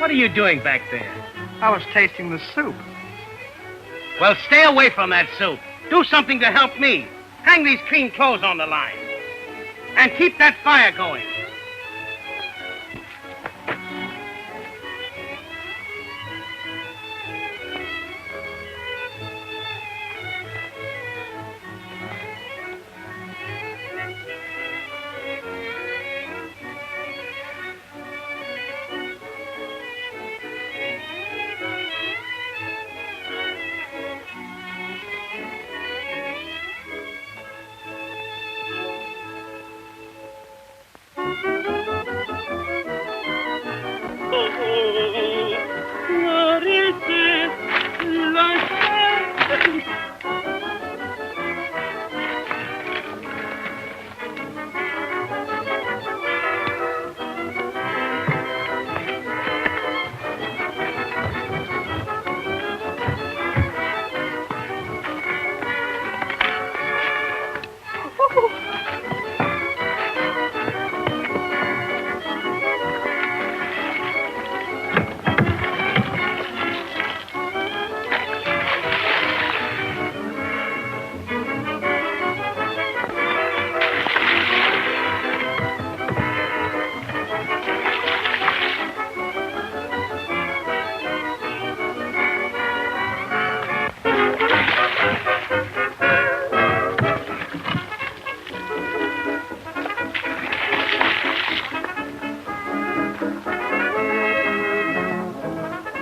What are you doing back there? I was tasting the soup. Well, stay away from that soup. Do something to help me. Hang these clean clothes on the line. And keep that fire going.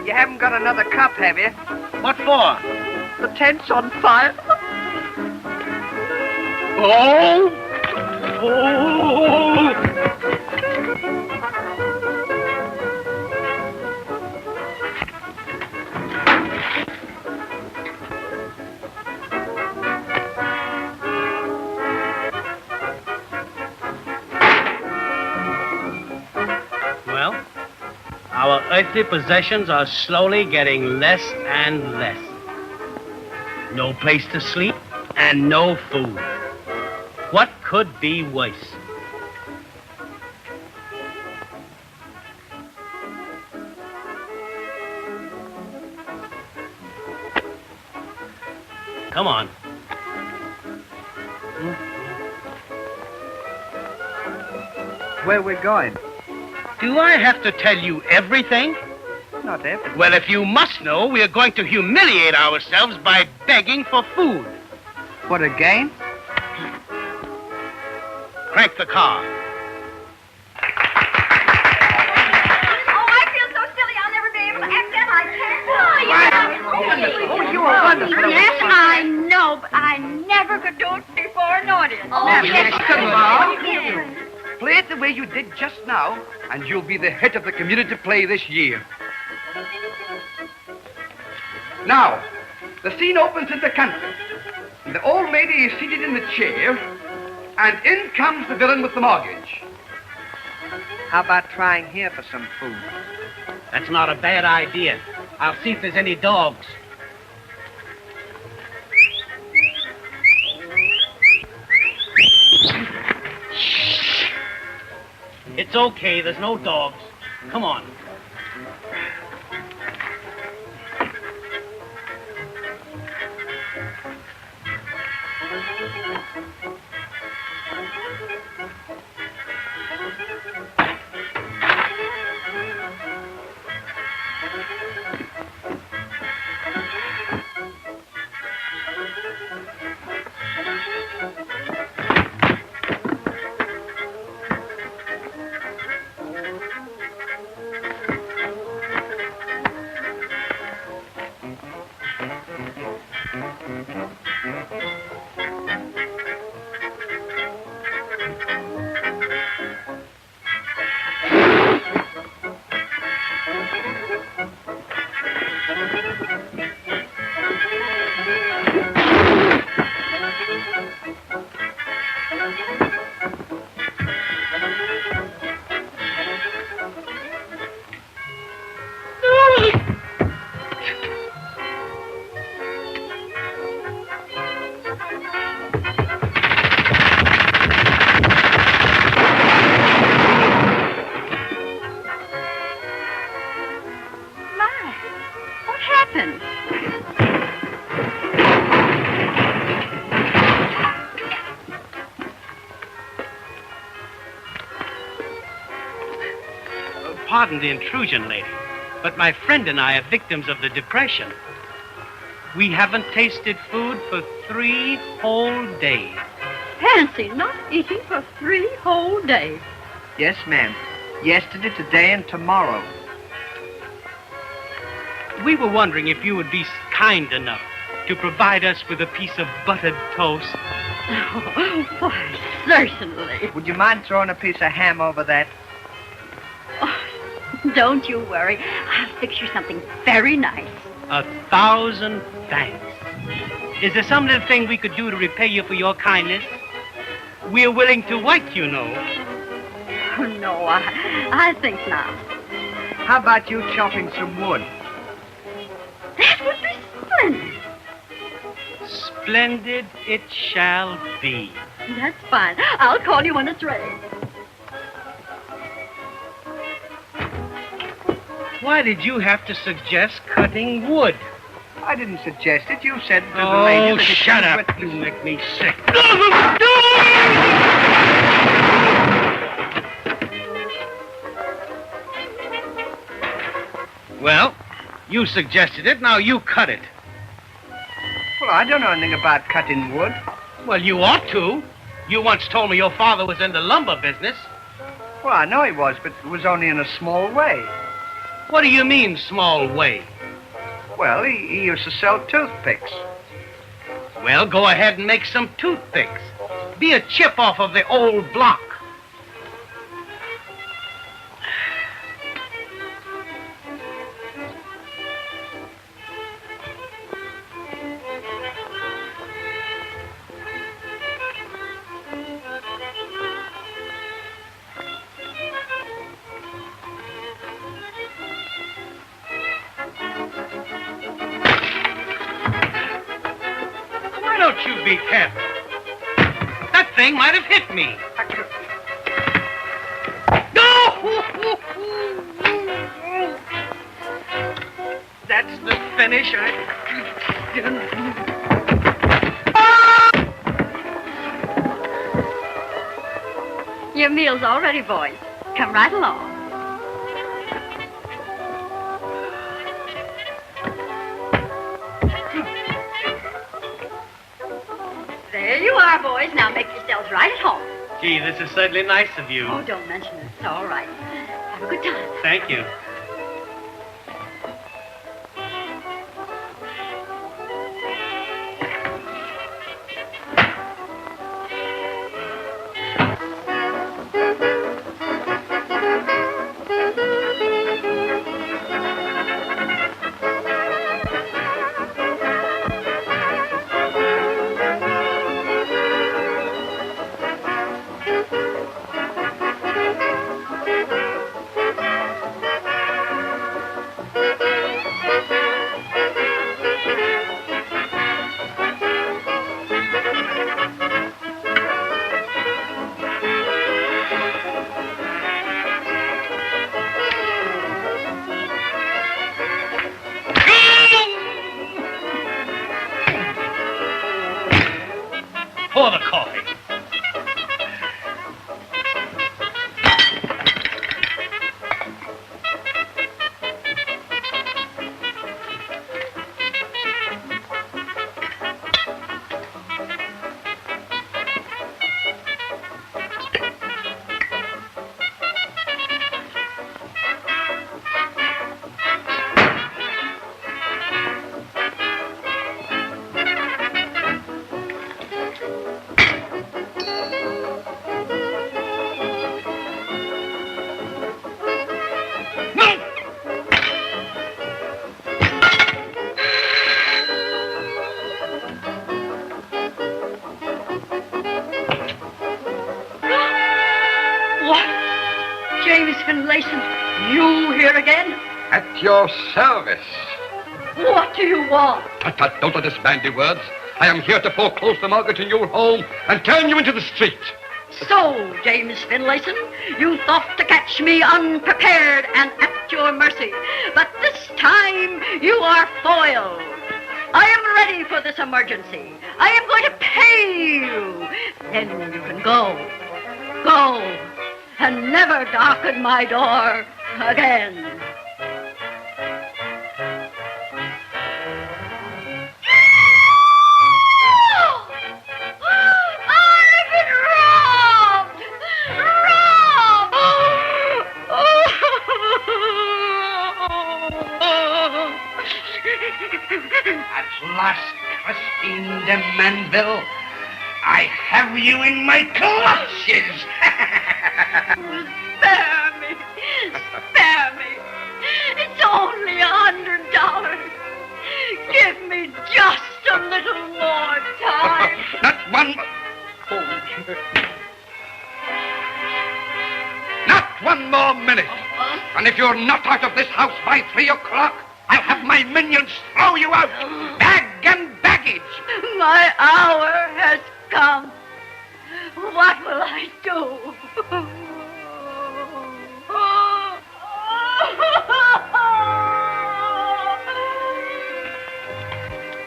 You haven't got another cup, have you? What for? The tent's on fire. Oh! Oh! Well, our earthly possessions are slowly getting less and less. No place to sleep and no food. What could be worse? Come on. Where we're going? Do I have to tell you everything? Not everything. Well, if you must know, we are going to humiliate ourselves by begging for food. What, again? Crank the car. Oh, I feel so silly I'll never be able to act that I can. Oh, you are wonderful. Yes, I know, but I never could do it before an audience. Oh, yes, come on. Yes. Play it the way you did just now, and you'll be the head of the community play this year. Now, the scene opens in the country. And the old lady is seated in the chair, and in comes the villain with the mortgage. How about trying here for some food? That's not a bad idea. I'll see if there's any dogs. It's okay, there's no dogs. Come on. Pardon the intrusion, lady, but my friend and I are victims of the Depression. We haven't tasted food for 3 whole days. Fancy not eating for 3 whole days. Yes, ma'am. Yesterday, today, and tomorrow. We were wondering if you would be kind enough to provide us with a piece of buttered toast. Oh, why, certainly. Would you mind throwing a piece of ham over that? Oh, don't you worry. I'll fix you something very nice. 1,000 thanks. Is there some little thing we could do to repay you for your kindness? We're willing to wait, you know. Oh, no, I think not. How about you chopping some wood? That would be splendid. Splendid it shall be. That's fine. I'll call you when it's ready. Why did you have to suggest cutting wood? I didn't suggest it. You said to the lady that it shut was up. wet- You make me sick. Well, you suggested it. Now you cut it. Well, I don't know anything about cutting wood. Well, you ought to. You once told me your father was in the lumber business. Well, I know he was, but it was only in a small way. What do you mean, small way? Well, he used to sell toothpicks. Well, go ahead and make some toothpicks. Be a chip off of the old block. Why don't you be careful? That thing might have hit me. No! That's the finish. Your meal's all ready, boys. Come right along. There you are, boys. Now make yourselves right at home. Gee, this is certainly nice of you. Oh, don't mention it. It's all right. Have a good time. Thank you. Pour the coffee. What? James Finlayson, you here again? At your service. What do you want? Tut, tut, don't let us bandy words. I am here to foreclose the mortgage in your home and turn you into the street. So, James Finlayson, you thought to catch me unprepared and at your mercy. But this time, you are foiled. I am ready for this emergency. I am going to pay you. Then you can go. Go. And never darken my door again. I've been robbed! At last, Christine de Manville, I have you in my clutches. Spare me! Spare me! It's only $100. Give me just a little more time. Not one... Not one more minute. And if you're not out of this house by 3 o'clock, I'll have my minions throw you out, bag and baggage. My hour has come. What will I do?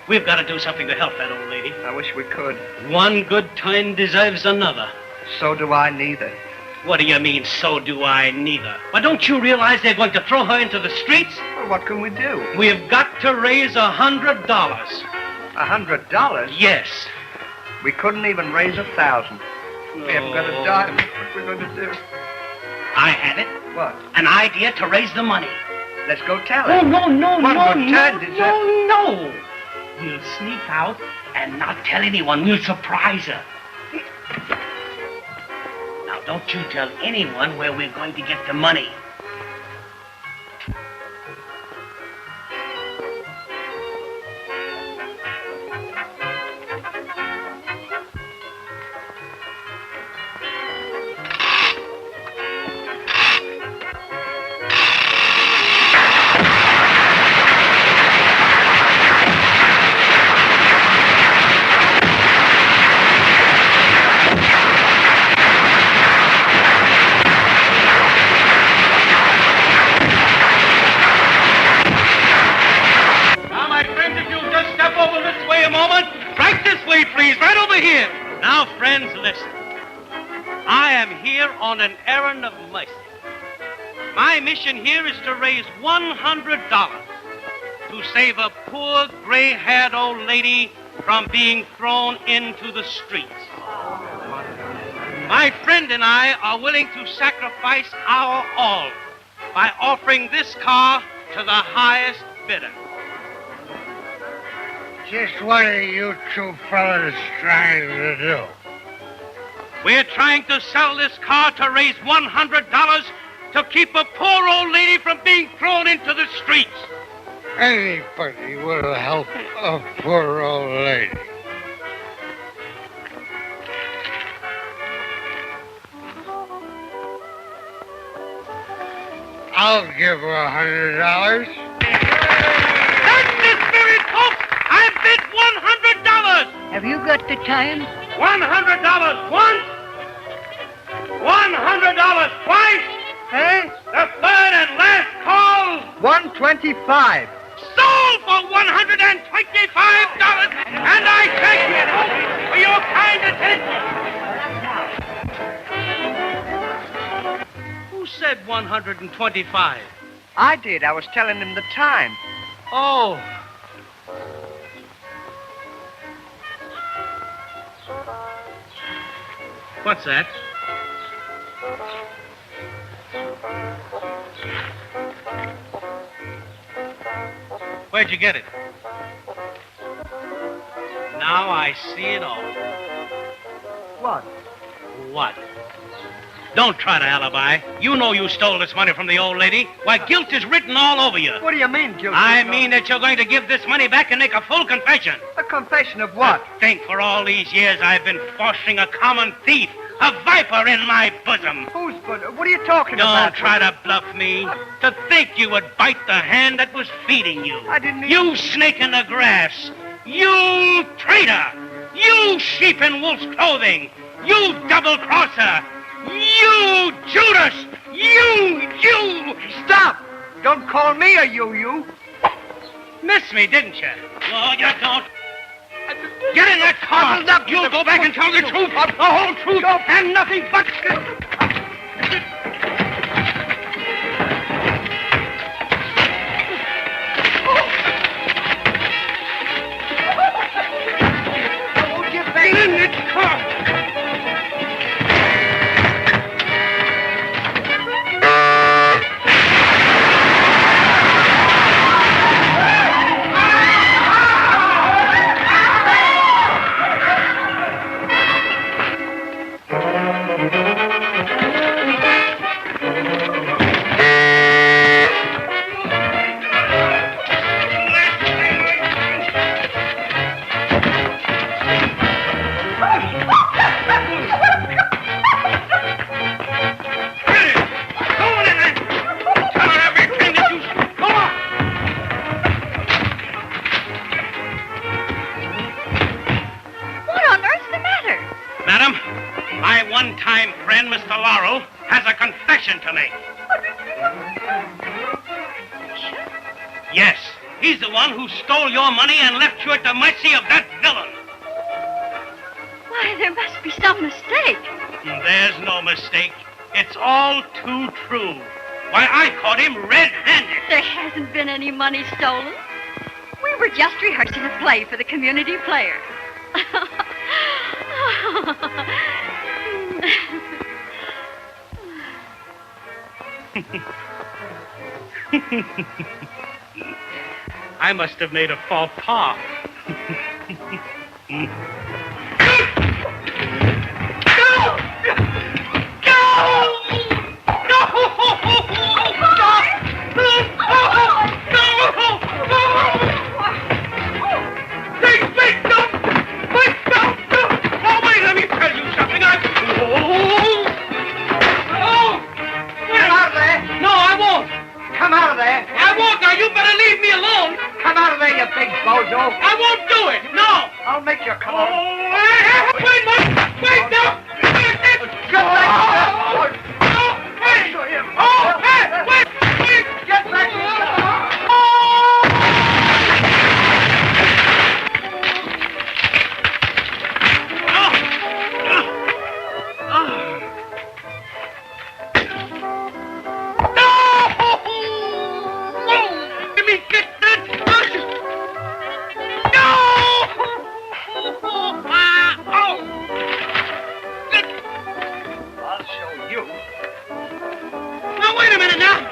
We've got to do something to help that old lady. I wish we could. One good turn deserves another. So do I neither. What do you mean, so do I neither? Why, don't you realize they're going to throw her into the streets? Well, what can we do? We've got to raise $100. $100? Yes. We couldn't even raise 1,000. We haven't got a dime. What we're going to do? I had it. What? An idea to raise the money. Let's go tell Oh, her. no. One good turn deserves... No. We'll sneak out and not tell anyone. We'll surprise her. Now, don't you tell anyone where we're going to get the money. Now, friends, listen. I am here on an errand of mercy. My mission here is to raise $100 to save a poor, gray-haired old lady from being thrown into the streets. My friend and I are willing to sacrifice our all by offering this car to the highest bidder. Just what are you two fellas trying to do? We're trying to sell this car to raise $100 to keep a poor old lady from being thrown into the streets. Anybody will help a poor old lady. I'll give her $100. That's the spirit, folks! I bid $100! Have you got the time? $100 once, $100 twice, Hey? the third and last call, 125. sold for $125, and I thank you folks, for your kind attention. Who said 125? I did. I was telling him the time. Oh. What's that? Where'd you get it? Now I see it all. What? What? Don't try to alibi. You know you stole this money from the old lady. Why, guilt is written all over you. What do you mean, guilty? I mean that you're going to give this money back and make a full confession. A confession of what? Think for all these years I've been fostering a common thief, a viper in my bosom. Who's good? What are you talking about? Don't try to bluff me. To think you would bite the hand that was feeding you. I didn't even... You snake in the grass. You traitor. You sheep in wolf's clothing. You double-crosser. You Judas. You. Stop! Don't call me a you. Missed me, didn't you? No, you don't. Get in that car. You'll go back and tell the truth, the whole truth, and nothing but... has a confession to make. Yes, he's the one who stole your money and left you at the mercy of that villain. Why, there must be some mistake. There's no mistake. It's all too true. Why, I caught him red-handed. There hasn't been any money stolen. We were just rehearsing a play for the community player. I must have made a faux pas. Come out of there. I won't. Now, you better leave me alone. Come out of there, you big bozo. I won't do it. No. I'll make you come out. Wait, wait, no. Get back. Oh, hey. Oh, hey, wait. Get back. Now, wait a minute now.